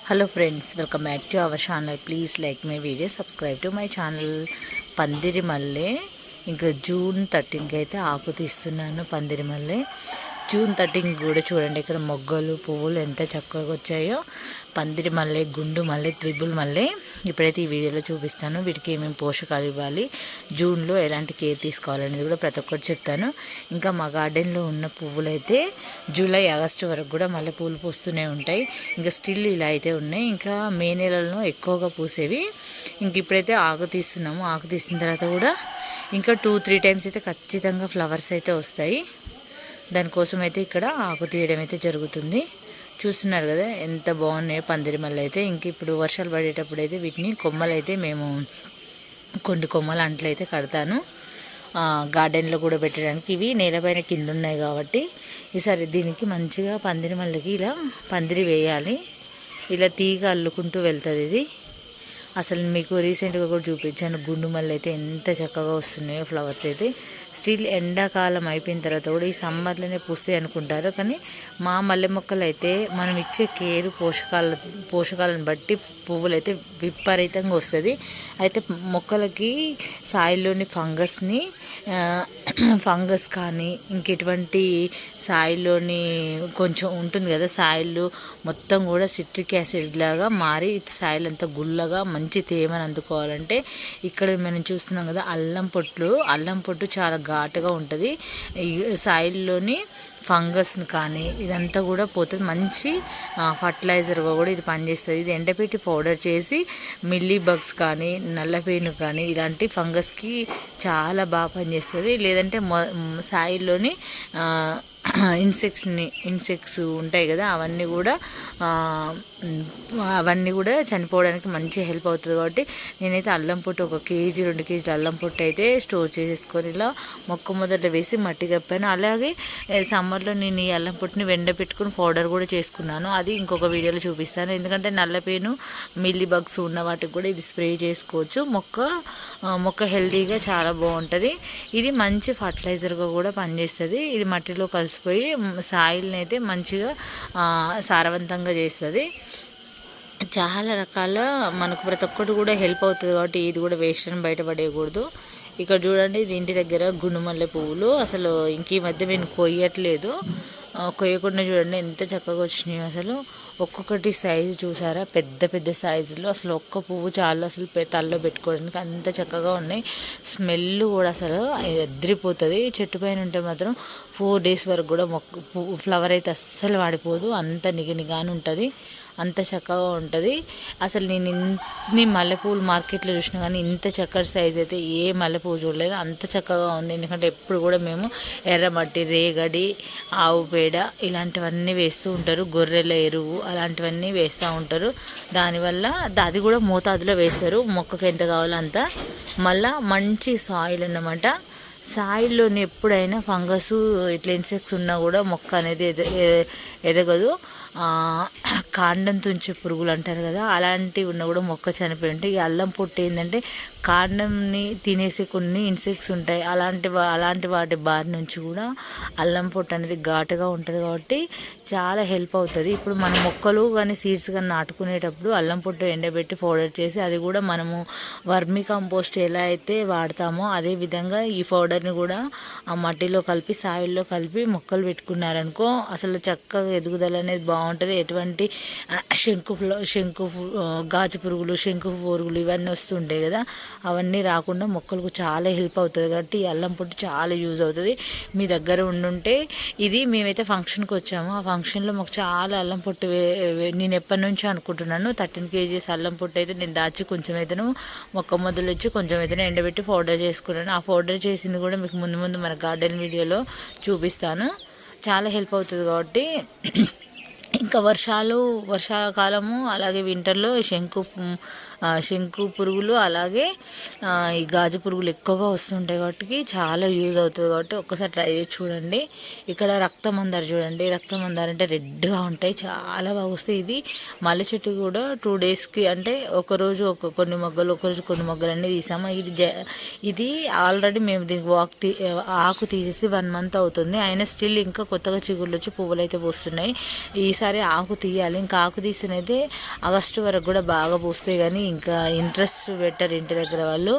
Hello friends, welcome back to our channel. Please like my video, subscribe to my channel. పందిరి మల్లె ఇంకా June 13కి అయితే ఆకు తీస్తున్నాను. పందిరి మల్లె జూన్ 13 కూడా చూడండి, ఇక్కడ మొగ్గలు పువ్వులు ఎంత చక్కగా వచ్చాయో. పందిరి మల్లె, గుండు మల్లె, త్రిబుల్ మల్లె ఇప్పుడైతే ఈ వీడియోలో చూపిస్తాను. వీటికి ఏమేమి పోషకాలు ఇవ్వాలి, జూన్లో ఎలాంటి కేర్ తీసుకోవాలనేది కూడా ప్రతి ఒక్కటి చెప్తాను. ఇంకా మా గార్డెన్లో ఉన్న పువ్వులు అయితే జూలై ఆగస్టు వరకు కూడా మల్లె పూలు పూస్తూనే ఉంటాయి. ఇంకా స్టిల్ ఇలా అయితే ఉన్నాయి. ఇంకా మే నెలలో ఎక్కువగా పూసేవి. ఇంక ఇప్పుడైతే ఆకు తీస్తున్నాము. ఆకు తీసిన తర్వాత కూడా ఇంకా 2-3 టైమ్స్ అయితే ఖచ్చితంగా ఫ్లవర్స్ అయితే వస్తాయి. దానికోసం అయితే ఇక్కడ ఆకు తీయడం అయితే జరుగుతుంది. చూస్తున్నారు కదా ఎంత బాగున్నాయో పందిరి మల్లె అయితే. ఇంక ఇప్పుడు వర్షాలు పడేటప్పుడు అయితే వీటిని కొమ్మలు అయితే మేము కొన్ని కొమ్మలు అంట్లయితే కడతాను గార్డెన్లో కూడా పెట్టడానికి. ఇవి నేలపైన కింద ఉన్నాయి కాబట్టి ఈసారి దీనికి మంచిగా పందిరి మల్లెకి ఇలా పందిరి వేయాలి. ఇలా తీగ అల్లుకుంటూ వెళ్తుంది ఇది. అసలు మీకు రీసెంట్గా కూడా చూపించాను, గుండు మల్లె అయితే ఎంత చక్కగా వస్తున్నాయో ఫ్లవర్స్ అయితే. స్టిల్ ఎండాకాలం అయిపోయిన తర్వాత కూడా ఈ సమ్మర్లోనే పూస్తాయి అనుకుంటారు, కానీ మా మల్లె మొక్కలు అయితే మనం ఇచ్చే కేరు పోషకాలను బట్టి పువ్వులు అయితే విపరీతంగా వస్తుంది. అయితే మొక్కలకి సాయిల్లోని ఫంగస్ కానీ ఇంకెటువంటి సాయిల్లోని కొంచెం ఉంటుంది కదా, సాయిల్ మొత్తం కూడా సిట్రిక్ యాసిడ్ లాగా మారి సాయిల్ అంతా గుల్లగా మంచి తేమని అందుకోవాలంటే ఇక్కడ మనం చూస్తున్నాం కదా, అల్లం పొట్టు చాలా ఘాటుగా ఉంటుంది. ఈ సాయిల్లోని ఫంగస్ని కానీ ఇదంతా కూడా పోతుంది. మంచి ఫర్టిలైజర్గా కూడా ఇది పనిచేస్తుంది. ఇది ఎండపెట్టి పౌడర్ చేసి మిల్లీ బగ్స్ కానీ నల్లపేను కానీ ఇలాంటి ఫంగస్కి చాలా బాగా పనిచేస్తుంది. లేదంటే సాయిల్లోని ఇన్సెక్ట్స్ ఉంటాయి కదా, అవన్నీ కూడా చనిపోవడానికి మంచి హెల్ప్ అవుతుంది. కాబట్టి నేనైతే అల్లం పొట్టు 1 కేజీ 2 కేజీల అల్లం పొట్టు అయితే స్టోర్ చేసేసుకొని ఇలా మొక్క మొదట వేసి మట్టి కప్పాను. అలాగే సమ్మర్లో నేను ఈ అల్లం పొట్టుని పెట్టుకుని పౌడర్ కూడా చేసుకున్నాను. అది ఇంకొక వీడియోలో చూపిస్తాను. ఎందుకంటే నల్లపేను మిల్లీ బగ్స్ ఉన్న వాటికి కూడా ఇది స్ప్రే చేసుకోవచ్చు. మొక్క హెల్తీగా చాలా బాగుంటుంది. ఇది మంచి ఫర్టిలైజర్గా కూడా పనిచేస్తుంది. ఇది మట్టిలో కలిసిపోయి సాయిల్ని అయితే మంచిగా సారవంతంగా చేస్తుంది. చాలా రకాల మనకు ప్రతి ఒక్కటి కూడా హెల్ప్ అవుతుంది. కాబట్టి ఇది కూడా వేస్ట్ అని బయటపడేయకూడదు. ఇక్కడ చూడండి, ఇది ఇంటి దగ్గర గుండు మల్లె పువ్వులు. అసలు ఇంక ఈ మధ్య నేను కొయ్యట్లేదు. కొయ్యకుండా చూడండి ఎంత చక్కగా వచ్చినాయో. అసలు ఒక్కొక్కటి సైజు చూసారా, పెద్ద సైజులో. అసలు ఒక్క పువ్వు చాలు అసలు తలలో పెట్టుకోవడానికి, అంత చక్కగా ఉన్నాయి. స్మెల్ కూడా అసలు ఎద్రిపోతుంది. చెట్టు పైన ఉంటే మాత్రం 4 days వరకు కూడా ఫ్లవర్ అయితే అస్సలు వాడిపోదు. అంత నిగనిగాని ఉంటుంది, అంత చక్కగా ఉంటుంది. అసలు నేను ఇన్ని మల్లెపూలు మార్కెట్లో చూసినా కానీ ఇంత చక్కటి సైజ్ అయితే ఏ మల్లెపూలు చూడలేదు. అంత చక్కగా ఉంది. ఎందుకంటే ఎప్పుడు కూడా మేము ఎర్రమట్టి, రేగడి, ఆవు పేడ ఇలాంటివన్నీ వేస్తూ ఉంటారు. గొర్రెల ఎరువు అలాంటివన్నీ వేస్తూ ఉంటారు. దానివల్ల అది కూడా మోతాదులో వేస్తారు, మొక్కకి ఎంత కావాలో అంత. మళ్ళీ మంచి సాయిల్ అన్నమాట. సాయిల్లోని ఎప్పుడైనా ఫంగస్ ఇట్లా ఇన్సెక్ట్స్ ఉన్నా కూడా మొక్క అనేది ఎదగదు. కాండం తుంచే పురుగులు అంటారు కదా, అలాంటివి ఉన్నా కూడా మొక్క చనిపోయి ఉంటాయి. ఈ అల్లం పొట్టు ఏంటంటే కాండంని తినేసే కొన్ని ఇన్సెక్ట్స్ ఉంటాయి. అలాంటి వాటి బారి నుంచి కూడా అల్లం పొట్టు అనేది ఘాటుగా ఉంటుంది. కాబట్టి చాలా హెల్ప్ అవుతుంది. ఇప్పుడు మన మొక్కలు కానీ సీడ్స్ కానీ నాటుకునేటప్పుడు అల్లం పొట్టు ఎండబెట్టి పౌడర్ చేసి, అది కూడా మనము వర్మీ కంపోస్ట్ ఎలా అయితే వాడతామో అదే విధంగా ఈ పౌడర్ని కూడా ఆ మట్టిలో కలిపి సాయిల్లో కలిపి మొక్కలు పెట్టుకున్నారనుకో అసలు చక్కగా ఎదుగుదల అనేది బాగుంటుంది. ఎటువంటి గాజు పురుగులు, శంకు పురుగులు ఇవన్నీ వస్తుంటాయి కదా, అవన్నీ రాకుండా మొక్కలకు చాలా హెల్ప్ అవుతుంది. కాబట్టి ఈ అల్లం పొట్టు చాలా యూజ్ అవుతుంది. మీ దగ్గర ఉండుంటే, ఇది మేమైతే ఫంక్షన్కి వచ్చాము. ఆ ఫంక్షన్లో మాకు చాలా అల్లం పొట్టు నేను ఎప్పటి నుంచో అనుకుంటున్నాను. 13 kgs అల్లం పొట్టు అయితే నేను దాచి కొంచెం అయితేను మొక్క మొదలు వచ్చి కొంచెం అయితేనే ఎండబెట్టి పౌడర్ చేసుకున్నాను. ఆ పౌడర్ చేసింది కూడా మీకు ముందు మన గార్డెన్ వీడియోలో చూపిస్తాను. చాలా హెల్ప్ అవుతుంది. కాబట్టి ఇంకా వర్షాకాలము అలాగే వింటర్లో శంకు పురుగులు అలాగే ఈ గాజు పురుగులు ఎక్కువగా వస్తుంటాయి. కాబట్టి చాలా యూజ్ అవుతుంది. కాబట్టి ఒక్కసారి ట్రై చేసి చూడండి. ఇక్కడ రక్తమందార చూడండి, రక్తమందార అంటే రెడ్గా ఉంటాయి, చాలా బాగా వస్తాయి. ఇది మల్లె చెట్టు కూడా 2 daysకి అంటే ఒకరోజు కొన్ని మొగ్గలు ఒకరోజు కొన్ని మొగ్గలు అన్నీ తీసాము. ఇది ఆల్రెడీ మేము దీనికి ఆకు తీసేసి 1 month అవుతుంది. అయినా స్టిల్ ఇంకా కొత్తగా చిగుళ్ళు వచ్చి పువ్వులు అయితే పూస్తున్నాయి. ఈసారి ఆకు తీయాలి. ఇంకా ఆకు తీసినైతే ఆగస్టు వరకు కూడా బాగా పూస్తాయి, కానీ ఇంకా ఇంట్రెస్ట్ పెట్టారు ఇంటి దగ్గర వాళ్ళు.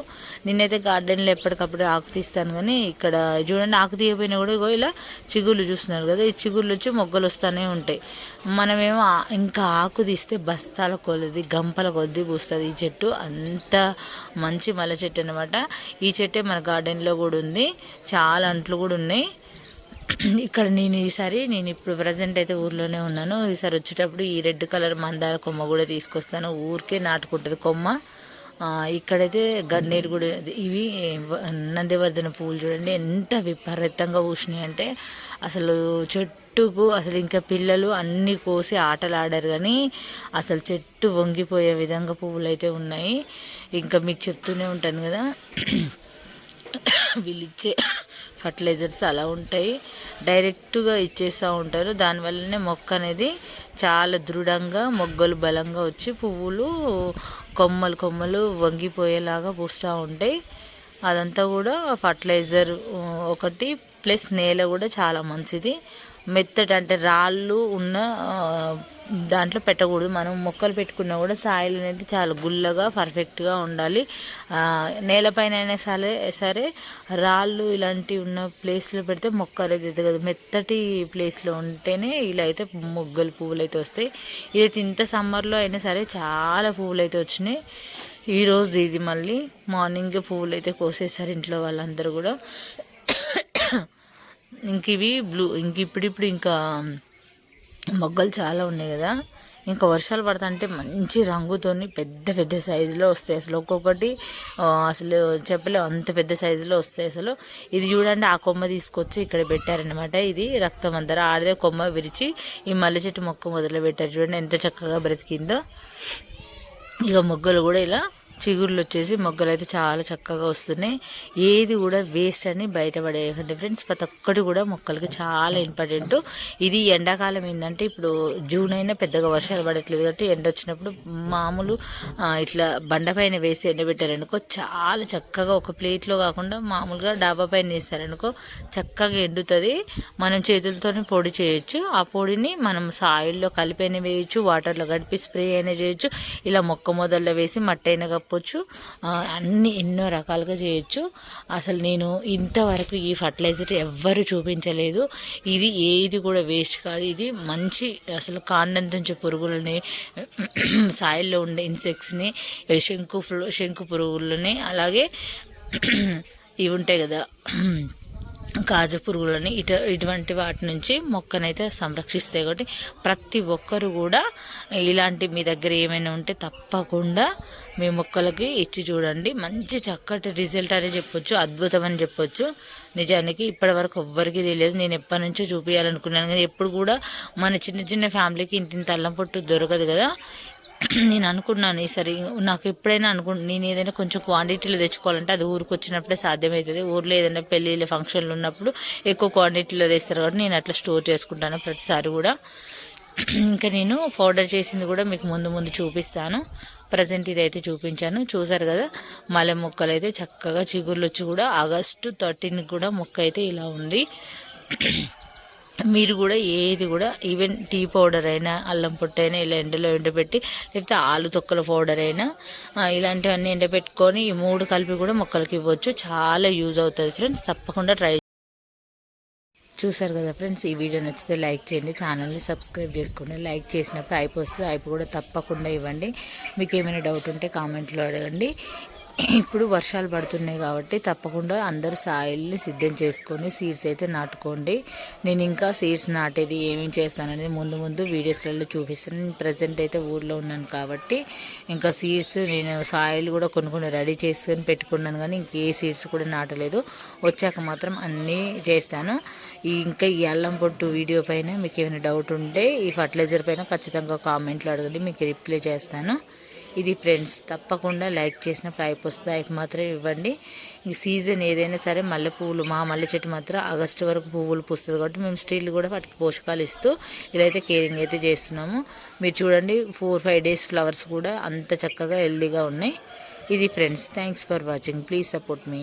నేనైతే గార్డెన్లో ఎప్పటికప్పుడు ఆకు తీస్తాను, కానీ ఇక్కడ చూడండి ఆకు తీయపోయినా కూడా ఇగో ఇలా చిగుళ్ళు చూస్తున్నారు కదా, ఈ చిగుళ్ళు వచ్చి మొగ్గలు వస్తూనే ఉంటాయి. మనమేమో ఇంకా ఆకు తీస్తే బస్తాల కొలది గంపల కొద్ది పూస్తుంది ఈ చెట్టు. అంత మంచి మల్లె చెట్టు అనమాట. ఈ చెట్టే మన గార్డెన్లో కూడా ఉంది, చాలా అంట్లు కూడా ఉన్నాయి. ఇక్కడ నేను ఇప్పుడు ప్రజెంట్ అయితే ఊర్లోనే ఉన్నాను. ఈసారి వచ్చేటప్పుడు ఈ రెడ్ కలర్ మందార కొమ్మ కూడా తీసుకొస్తాను, ఊరికే నాటుకుంటుంది కొమ్మ. ఇక్కడైతే గన్నేరు కూడా, ఇవి నందివర్ధన పువ్వులు చూడండి ఎంత విపరీతంగా పూసినాయి అంటే అసలు చెట్టుకు అసలు ఇంకా పిల్లలు అన్నీ కోసి ఆటలు ఆడారు, కానీ అసలు చెట్టు వంగిపోయే విధంగా పువ్వులు అయితే ఉన్నాయి. ఇంకా మీకు చెప్తూనే ఉంటాను కదా, వీళ్ళు ఇచ్చే ఫర్టిలైజర్స్ అలా ఉంటాయి, డైరెక్ట్గా ఇచ్చేస్తూ ఉంటారు. దానివల్లనే మొక్క అనేది చాలా దృఢంగా మొగ్గలు బలంగా వచ్చి పువ్వులు కొమ్మలు వంగిపోయేలాగా పూస్తూ ఉంటాయి. అదంతా కూడా ఫర్టిలైజర్ ఒకటి, ప్లస్ నేల కూడా చాలా మంచిది. మెత్తటి అంటే రాళ్ళు ఉన్న దాంట్లో పెట్టకూడదు. మనం మొక్కలు పెట్టుకున్నా కూడా సాయిల్ అనేది చాలా గుల్లగా పర్ఫెక్ట్గా ఉండాలి. నేలపైన అయినా సరే రాళ్ళు ఇలాంటివి ఉన్న ప్లేస్లో పెడితే మొక్క అనేది ఎదగదు. మెత్తటి ప్లేస్లో ఉంటేనే ఇలా అయితే మొగ్గలు పువ్వులు అయితే వస్తాయి. ఇదైతే ఇంత సమ్మర్లో అయినా సరే చాలా పువ్వులు అయితే వచ్చినాయి. ఈరోజు ఇది మళ్ళీ మార్నింగ్ పువ్వులు అయితే కోసేసారు ఇంట్లో వాళ్ళందరూ కూడా. ఇంక ఇవి ఇప్పుడిప్పుడు ఇంకా మొగ్గలు చాలా ఉన్నాయి కదా, ఇంకా వర్షాలు పడుతుంటే మంచి రంగుతోని పెద్ద పెద్ద సైజులో వస్తాయి. అసలు ఒక్కొక్కటి అసలు చెప్పలేవు, అంత పెద్ద సైజులో వస్తాయి అసలు. ఇది చూడండి, ఆ కొమ్మ తీసుకొచ్చి ఇక్కడ పెట్టారనమాట. ఇది రక్తమంతర ఆడదే కొమ్మ విరిచి ఈ మల్లె చెట్టు మొక్క మొదలు పెట్టారు. చూడండి ఎంత చక్కగా బ్రతికిందో. ఇక మొగ్గలు కూడా ఇలా చిగుర్లు వచ్చేసి మొగ్గలు అయితే చాలా చక్కగా వస్తున్నాయి. ఏది కూడా వేస్ట్ అని బయటపడేయకండి ఫ్రెండ్స్, ప్రతి ఒక్కటి కూడా మొక్కలకి చాలా ఇంపార్టెంట్. ఇది ఎండాకాలం ఏంటంటే ఇప్పుడు జూన్ అయినా పెద్దగా వర్షాలు పడట్లేదు కాబట్టి ఎండ వచ్చినప్పుడు మామూలు ఇట్లా బండపైన వేసి ఎండబెట్టారనుకో చాలా చక్కగా, ఒక ప్లేట్లో కాకుండా మామూలుగా డాబా పైన వేసారనుకో చక్కగా ఎండుతుంది. మనం చేతులతోనే పొడి చేయొచ్చు. ఆ పొడిని మనం సాయిల్లో కలిపైన వేయచ్చు, వాటర్లో గడిపి స్ప్రే అయినా చేయొచ్చు, ఇలా మొక్క మొదల్లో వేసి మట్టి అయినా కప్పొచ్చు, అన్నీ ఎన్నో రకాలుగా చేయొచ్చు. అసలు నేను ఇంతవరకు ఈ ఫర్టిలైజర్ ఎవ్వరు చూపించలేదు. ఇది ఏది కూడా వేస్ట్ కాదు. ఇది మంచి అసలు కాండం నుంచి పురుగులని, సాయిల్లో ఉండే ఇన్సెక్ట్స్ని, శంకు పురుగులని, అలాగే ఇవి ఉంటాయి కదా కాజు పురుగులని, ఇటువంటి వాటి నుంచి మొక్కనైతే సంరక్షిస్తాయి. కాబట్టి ప్రతి ఒక్కరు కూడా ఇలాంటి మీ దగ్గర ఏమైనా ఉంటే తప్పకుండా మీ మొక్కలకి ఇచ్చి చూడండి. మంచి చక్కటి రిజల్ట్ అని చెప్పొచ్చు, అద్భుతం అని చెప్పొచ్చు. నిజానికి ఇప్పటివరకు ఎవ్వరికీ తెలియదు. నేను ఎప్పటి నుంచో చూపించాలనుకున్నాను, కానీ ఎప్పుడు కూడా మన చిన్న ఫ్యామిలీకి ఇంత అల్లం పొట్టు దొరకదు కదా. నేను అనుకున్నాను ఈసారి, నాకు ఎప్పుడైనా నేను ఏదైనా కొంచెం క్వాంటిటీలో తెచ్చుకోవాలంటే అది ఊరికి వచ్చినప్పుడే సాధ్యమవుతుంది. ఊర్లో ఏదైనా పెళ్ళిళ్ళ ఫంక్షన్లు ఉన్నప్పుడు ఎక్కువ క్వాంటిటీలో తెస్తారు కాబట్టి నేను అట్లా స్టోర్ చేసుకుంటాను ప్రతిసారి కూడా. ఇంకా నేను పౌడర్ చేసింది కూడా మీకు ముందు చూపిస్తాను. ప్రజెంట్ ఇదైతే చూపించాను, చూసారు కదా. మల్లె మొక్కలు అయితే చక్కగా చిగుర్లు వచ్చి కూడా ఆగస్టు 13 కూడా మొక్క అయితే ఇలా ఉంది. మీరు కూడా ఏది కూడా ఈవెన్ టీ పౌడర్ అయినా, అల్లం పొట్టు అయినా ఇలా ఎండలో ఎండబెట్టి, లేకపోతే ఆలు తొక్కల పౌడర్ అయినా ఇలాంటివన్నీ ఎండబెట్టుకొని ఈ 3 కలిపి కూడా మొక్కలకి ఇవ్వచ్చు. చాలా యూజ్ అవుతుంది ఫ్రెండ్స్, తప్పకుండా ట్రై. చూసారు కదా ఫ్రెండ్స్, ఈ వీడియో నచ్చితే లైక్ చేయండి, ఛానల్ని సబ్స్క్రైబ్ చేసుకోండి. లైక్ చేసినప్పుడు అయిపోతుంది కూడా తప్పకుండా ఇవ్వండి. మీకు ఏమైనా డౌట్ ఉంటే కామెంట్లో అడగండి. ఇప్పుడు వర్షాలు పడుతున్నాయి కాబట్టి తప్పకుండా అందరూ సాయిల్ని సిద్ధం చేసుకొని సీడ్స్ అయితే నాటుకోండి. నేను ఇంకా సీడ్స్ నాటేది ఏమేమి చేస్తాననేది ముందు వీడియోస్లలో చూపిస్తాను. నేను ప్రజెంట్ అయితే ఊర్లో ఉన్నాను కాబట్టి ఇంకా సీడ్స్ నేను సాయిల్ కూడా కొన్ని రెడీ చేసుకొని పెట్టుకున్నాను, కానీ ఇంకే సీడ్స్ కూడా నాటలేదు. వచ్చాక మాత్రం అన్నీ చేస్తాను. ఇంకా ఈ అల్లం పొట్టు వీడియో పైన మీకు ఏమైనా డౌట్ ఉంటే ఈ ఫర్టిలైజర్ పైన ఖచ్చితంగా కామెంట్లో అడగండి, మీకు రిప్లై చేస్తాను. ఇది ఫ్రెండ్స్, తప్పకుండా లైక్ చేసినప్పుడు అయిపోతుంది, మాత్రం ఇవ్వండి. ఈ సీజన్ ఏదైనా సరే మల్లె పువ్వులు, మా మల్లె చెట్టు మాత్రం ఆగస్టు వరకు పువ్వులు పూస్తుంది కాబట్టి మేము స్టిల్ కూడా వాటికి పోషకాలు ఇస్తూ ఇలా అయితే కేరింగ్ అయితే చేస్తున్నాము. మీరు చూడండి 4-5 డేస్ ఫ్లవర్స్ కూడా అంత చక్కగా హెల్దీగా ఉన్నాయి. ఇది friends, thanks for watching, please support me.